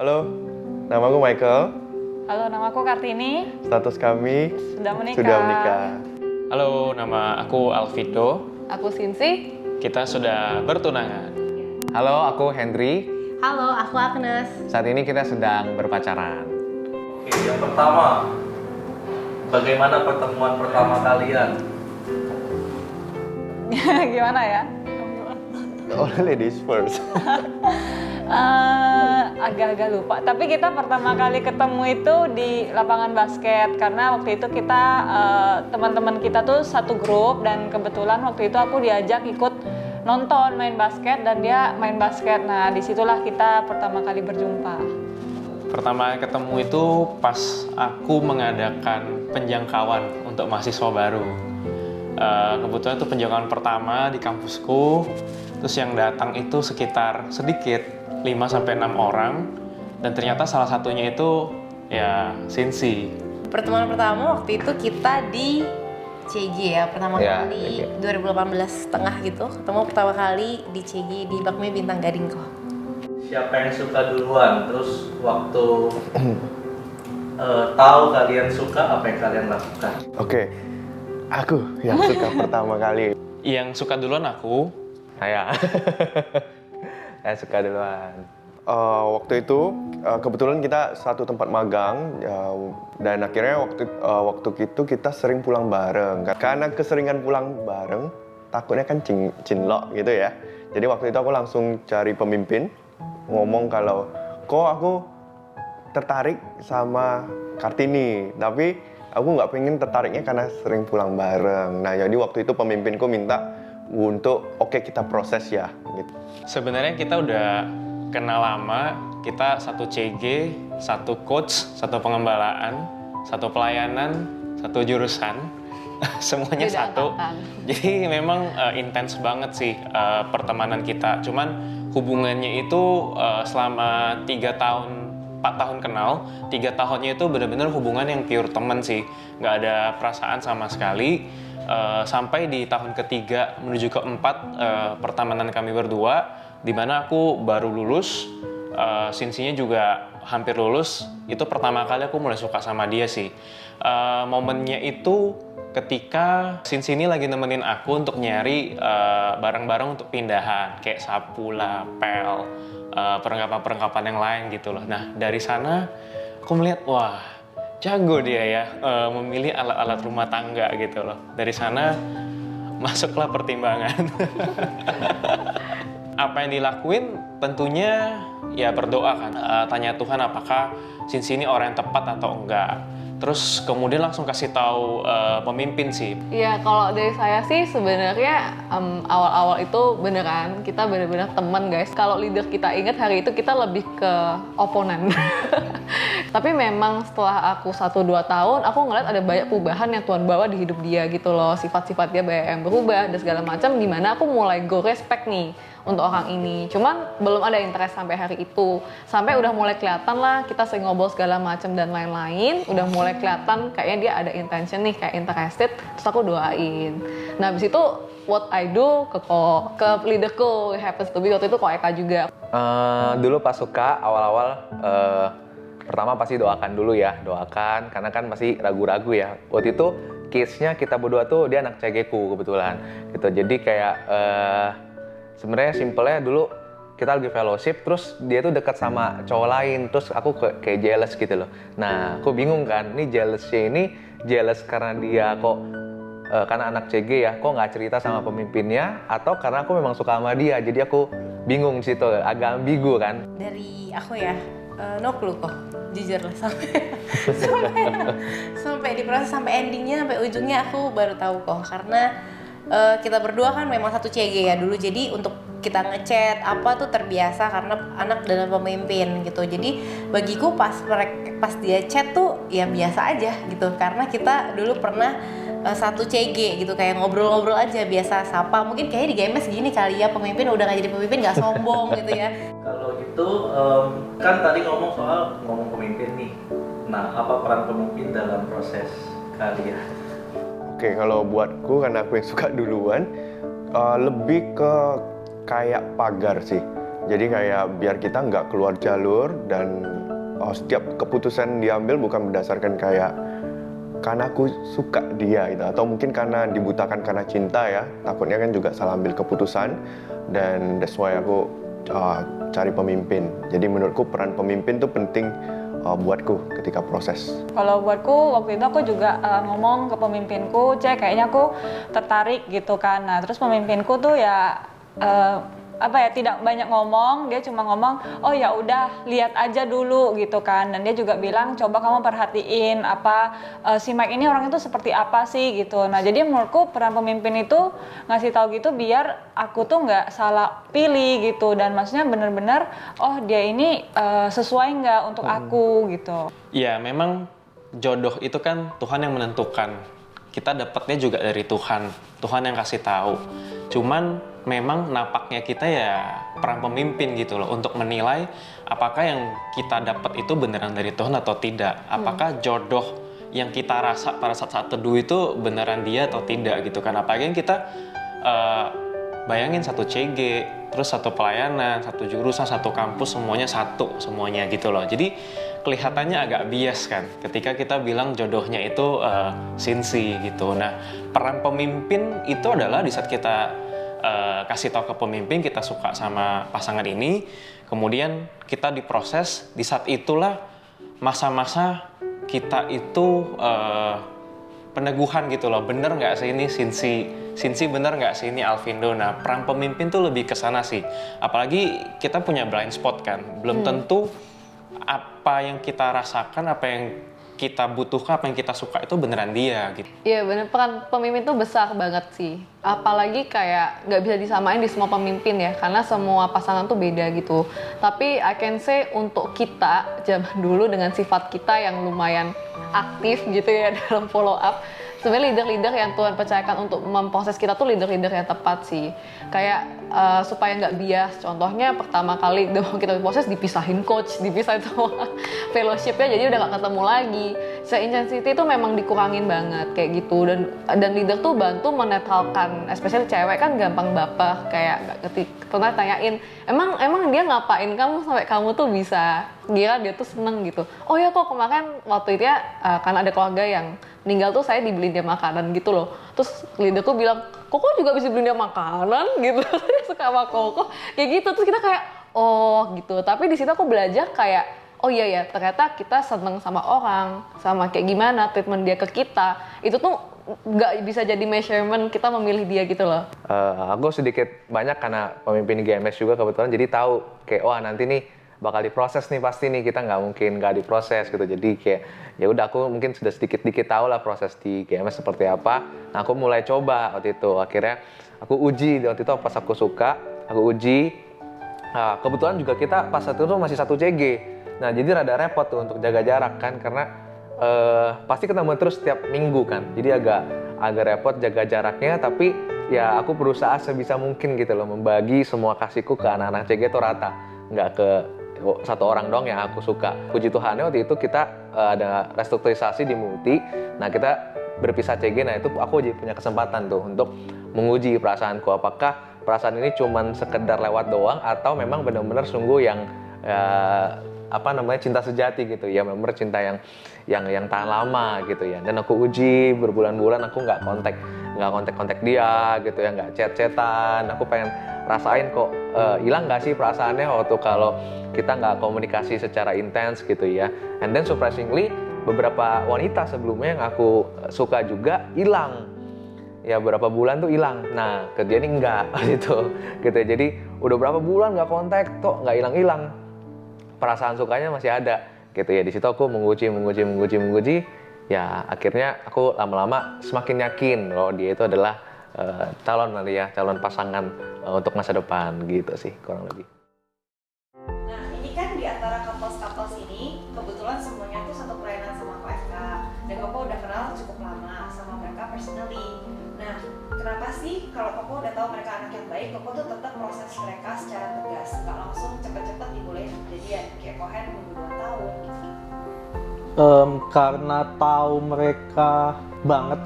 Halo, nama aku Michael. Halo, nama aku Kartini. Status kami Sudah menikah. sudah menikah. Halo, nama aku Alvito. Aku Sinsi. Kita sudah bertunangan. Halo, aku Hendry. Halo, aku Agnes. Saat ini kita sedang berpacaran. Oke, yang pertama, bagaimana pertemuan pertama kalian? Gimana ya? All ladies first. Agak-agak lupa. Tapi kita pertama kali ketemu itu di lapangan basket karena waktu itu kita teman-teman kita tuh satu grup dan kebetulan waktu itu aku diajak ikut nonton main basket dan dia main basket. Nah, disitulah kita pertama kali berjumpa. Pertama ketemu itu pas aku mengadakan penjangkauan untuk mahasiswa baru. Kebetulan itu penjangkauan pertama di kampusku. Terus yang datang itu sekitar sedikit 5-6 orang dan ternyata salah satunya itu ya Sinsi. Pertemuan pertama waktu itu kita di CG ya, pertama Ya, kali CG. 2018 setengah gitu. Ketemu pertama kali di CG di Bakmi Bintang Gading kok. Siapa yang suka duluan? Terus waktu tahu kalian suka, apa yang kalian lakukan? Oke, aku yang suka pertama kali. Yang suka duluan aku. Saya. Saya suka duluan. Waktu itu kebetulan kita satu tempat magang dan akhirnya waktu itu kita sering pulang bareng. Karena keseringan pulang bareng, takutnya kan cinlok gitu ya. Jadi waktu itu aku langsung cari pemimpin, ngomong kalau kok aku tertarik sama Kartini, tapi aku nggak pengen tertariknya karena sering pulang bareng. Nah jadi waktu itu pemimpinku minta untuk oke, kita proses ya gitu. Sebenarnya kita udah kenal lama, kita satu CG, satu coach, satu pengembalaan, satu pelayanan, satu jurusan, semuanya Beda satu. angkatan. Jadi memang intens banget sih pertemanan kita. Cuman hubungannya itu selama 3 tahun, 4 tahun kenal, 3 tahunnya itu benar-benar hubungan yang pure teman sih. Nggak ada perasaan sama sekali. Sampai di tahun ketiga menuju keempat pertemanan kami berdua, di mana aku baru lulus, Sinsinya juga hampir lulus. Itu pertama kali aku mulai suka sama dia sih. Momennya itu ketika Sinsi ini lagi nemenin aku untuk nyari barang-barang untuk pindahan, kayak sapu lah, pel, perlengkapan-perlengkapan yang lain gitu loh. Nah dari sana aku melihat, wah jago dia ya memilih alat-alat rumah tangga gitu loh. Dari sana masuklah pertimbangan. Apa yang dilakuin tentunya ya berdoa kan. Tanya Tuhan apakah Sinsi ini orang yang tepat atau enggak. Terus kemudian langsung kasih tahu pemimpin sih. Iya, kalau dari saya sih sebenarnya awal-awal itu beneran kita bener-bener teman guys. Kalau leader kita ingat hari itu kita lebih ke oponen. Tapi memang setelah aku 1-2 tahun, aku ngeliat ada banyak perubahan yang Tuhan bawa di hidup dia gitu loh. Sifat-sifat dia banyak yang berubah dan segala macam, dimana aku mulai go respect nih untuk orang ini. Cuman belum ada interest sampai hari itu. Sampai udah mulai kelihatan lah, kita sering ngobrol segala macam dan lain-lain. Udah mulai kelihatan kayaknya dia ada intention nih, kayak interested. Terus aku doain. Nah abis itu what I do ke leaderku, happens to be waktu itu Ko Eka juga. Dulu pas suka awal-awal pertama pasti doakan dulu ya, doakan karena kan masih ragu-ragu ya. Waktu itu case-nya kita berdua tuh dia anak CG ku kebetulan gitu. Jadi kayak sebenarnya simpelnya dulu kita lagi fellowship, terus dia tuh dekat sama cowok lain, terus aku kayak jealous gitu loh. Nah aku bingung kan, ini jealousnya ini jealous karena dia kok karena anak CG ya, kok nggak cerita sama pemimpinnya, atau karena aku memang suka sama dia, jadi aku bingung di situ, agak ambigu kan. Dari aku ya, no clue kok, jujur lah sampai di proses sampai endingnya sampai ujungnya aku baru tahu kok, karena kita berdua kan memang satu CG ya dulu, jadi untuk kita ngechat apa tuh terbiasa karena anak dan pemimpin gitu. Jadi bagiku pas dia chat tuh ya biasa aja gitu, karena kita dulu pernah satu CG gitu, kayak ngobrol-ngobrol aja biasa sapa. Mungkin kayaknya di GMS gini kali ya, pemimpin udah gak jadi pemimpin gak sombong gitu ya. Kalau gitu, kan tadi ngomong pemimpin nih. Nah, apa peran pemimpin dalam proses kalian? Oke, kalau buatku karena aku yang suka duluan, lebih ke kayak pagar sih. Jadi kayak biar kita nggak keluar jalur dan setiap keputusan diambil bukan berdasarkan kayak karena aku suka dia gitu, atau mungkin karena dibutakan karena cinta ya. Takutnya kan juga salah ambil keputusan, dan that's why aku cari pemimpin. Jadi menurutku peran pemimpin tuh penting buatku ketika proses. Kalau buatku waktu itu aku juga ngomong ke pemimpinku, kayaknya aku tertarik gitu kan. Nah terus pemimpinku tuh ya tidak banyak ngomong, dia cuma ngomong, oh ya udah lihat aja dulu gitu kan. Dan dia juga bilang coba kamu perhatiin si Mike ini orang itu seperti apa sih gitu. Nah jadi menurutku peran pemimpin itu ngasih tahu gitu biar aku tuh nggak salah pilih gitu, dan maksudnya bener-bener oh dia ini sesuai nggak untuk aku gitu. Ya memang jodoh itu kan Tuhan yang menentukan. Kita dapatnya juga dari Tuhan yang kasih tahu. Cuman memang napaknya kita ya peran pemimpin gitu loh, untuk menilai apakah yang kita dapat itu beneran dari Tuhan atau tidak. Apakah jodoh yang kita rasa pada saat teduh itu beneran dia atau tidak gitu kan. Apalagi yang kita bayangin satu CG, terus satu pelayanan, satu jurusan, satu kampus, semuanya gitu loh. Jadi kelihatannya agak bias kan ketika kita bilang jodohnya itu sinsi gitu. Nah peran pemimpin itu adalah di saat kita kasih tahu ke pemimpin kita suka sama pasangan ini, kemudian kita diproses, di saat itulah masa-masa kita itu peneguhan gitu loh, bener nggak sih ini Sinsi bener nggak sih ini Alvindo. Nah peran pemimpin tuh lebih ke sana sih, apalagi kita punya blind spot kan, belum tentu apa yang kita rasakan, apa yang kita butuhkan, apa yang kita suka itu beneran dia gitu. Iya bener, peran pemimpin tuh besar banget sih. Apalagi kayak nggak bisa disamain di semua pemimpin ya, karena semua pasangan tuh beda gitu. Tapi I can say untuk kita zaman dulu dengan sifat kita yang lumayan aktif gitu ya dalam follow up, sebenarnya leader-leader yang Tuhan percayakan untuk memproses kita tuh leader-leader yang tepat sih. Kayak supaya nggak bias. Contohnya pertama kali kita proses dipisahin coach, dipisahin sama fellowship-nya, jadi udah nggak ketemu lagi. Intensity itu memang dikurangin banget kayak gitu. Dan leader tuh bantu menetralkan, especially cewek kan gampang baper. Kayak pernah tanyain, emang dia ngapain kamu sampai kamu tuh bisa kira dia tuh seneng gitu. Oh ya kok kemarin waktu itu ya karena ada keluarga yang meninggal tuh saya dibeliin dia makanan gitu loh. Terus leaderku bilang, Koko juga bisa beliin dia makanan gitu. Suka sama Koko kayak gitu. Terus kita kayak oh gitu. Tapi di situ aku belajar kayak oh iya ya ternyata kita seneng sama orang, sama kayak gimana treatment dia ke kita, itu tuh nggak bisa jadi measurement kita memilih dia gitu loh. Aku sedikit banyak karena pemimpin GMS juga kebetulan, jadi tahu kayak wah nanti nih bakal diproses nih pasti nih, kita nggak mungkin nggak diproses gitu. Jadi kayak ya udah aku mungkin sudah sedikit-sedikit tahu lah proses di GMS seperti apa. Nah aku mulai coba waktu itu, akhirnya aku uji waktu itu pas aku suka, aku uji. Nah, kebetulan juga kita pas itu tuh masih satu CG. Nah jadi rada repot tuh untuk jaga jarak kan, karena pasti ketemu terus setiap minggu kan. Jadi agak repot jaga jaraknya, tapi ya aku berusaha sebisa mungkin gitu loh membagi semua kasihku ke anak-anak CG itu rata, nggak ke satu orang dong yang aku suka. Puji Tuhannya waktu itu kita ada restrukturisasi di Multi. Nah kita berpisah CG, nah itu aku jadi punya kesempatan tuh untuk menguji perasaanku, apakah perasaan ini cuman sekedar lewat doang atau memang benar-benar sungguh yang cinta sejati gitu ya, benar cinta yang tahan lama gitu ya. Dan aku uji berbulan-bulan, aku nggak kontak dia gitu ya, nggak chat-chatan. Aku pengen rasain kok hilang nggak sih perasaannya waktu kalau kita nggak komunikasi secara intens gitu ya. And then surprisingly beberapa wanita sebelumnya yang aku suka juga hilang. Ya beberapa bulan tuh hilang. Nah kerja ini enggak gitu. Jadi udah berapa bulan nggak kontak, tuh nggak hilang. Perasaan sukanya masih ada gitu ya. Di situ aku menguji. Ya akhirnya aku lama-lama semakin yakin kalau dia itu adalah calon pasangan untuk masa depan gitu sih kurang lebih. Nah ini kan di antara couples ini kebetulan semuanya tuh satu pelayanan sama KFK dan Koko udah kenal cukup lama sama mereka personally. Nah kenapa sih kalau Koko udah tahu mereka anak yang baik, Koko tuh tetap proses mereka secara tegas, nggak langsung cepet-cepet dibolehin jadian kayak Kohen nunggu 2 tahun gitu. Karena tahu mereka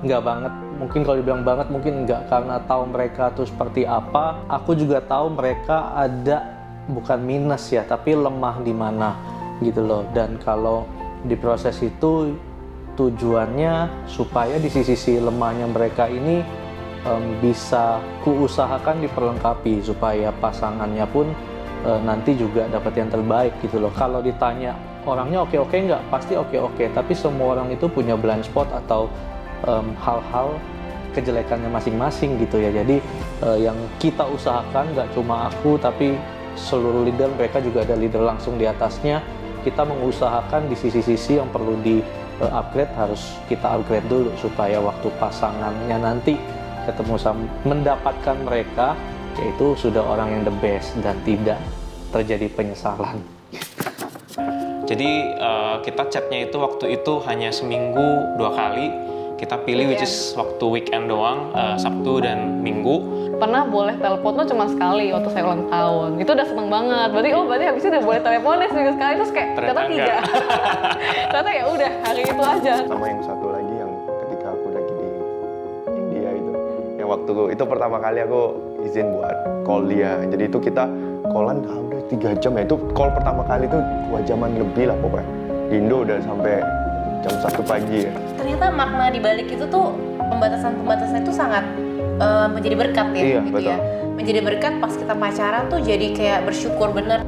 nggak banget, mungkin kalau dibilang banget mungkin nggak, karena tahu mereka tuh seperti apa. Aku juga tahu mereka ada bukan minus ya, tapi lemah di mana gitu loh. Dan kalau di proses itu tujuannya supaya di sisi lemahnya mereka ini bisa kuusahakan diperlengkapi supaya pasangannya pun nanti juga dapat yang terbaik gitu loh. Kalau ditanya orangnya oke-oke nggak, pasti oke-oke, tapi semua orang itu punya blind spot atau hal-hal kejelekannya masing-masing gitu ya. Jadi yang kita usahakan nggak cuma aku, tapi seluruh leader, mereka juga ada leader langsung di atasnya. Kita mengusahakan di sisi-sisi yang perlu di upgrade harus kita upgrade dulu supaya waktu pasangannya nanti ketemu sama mendapatkan mereka, yaitu sudah orang yang the best dan tidak terjadi penyesalan. Jadi kita chatnya itu waktu itu hanya seminggu 2 kali. Kita pilih which is waktu weekend doang, Sabtu dan Minggu. Pernah boleh telepon tuh cuma sekali waktu saya ulang tahun. Itu udah seneng banget. Berarti habis itu udah boleh teleponnya seminggu sekali, terus kayak ternyata 3. Ternyata ya udah hari itu aja. Sama yang satu lagi yang ketika aku lagi di India itu, yang waktu itu pertama kali aku izin buat call dia. Jadi itu kita callan udah 3 jam ya. Itu call pertama kali itu 2 jaman lebih lah pokoknya. Di Indo udah sampai jam 1 pagi ya. Ternyata makna di balik itu tuh pembatasan itu sangat menjadi berkat ya, Iya, gitu betul. ya. Menjadi berkat pas kita pacaran tuh jadi kayak bersyukur bener.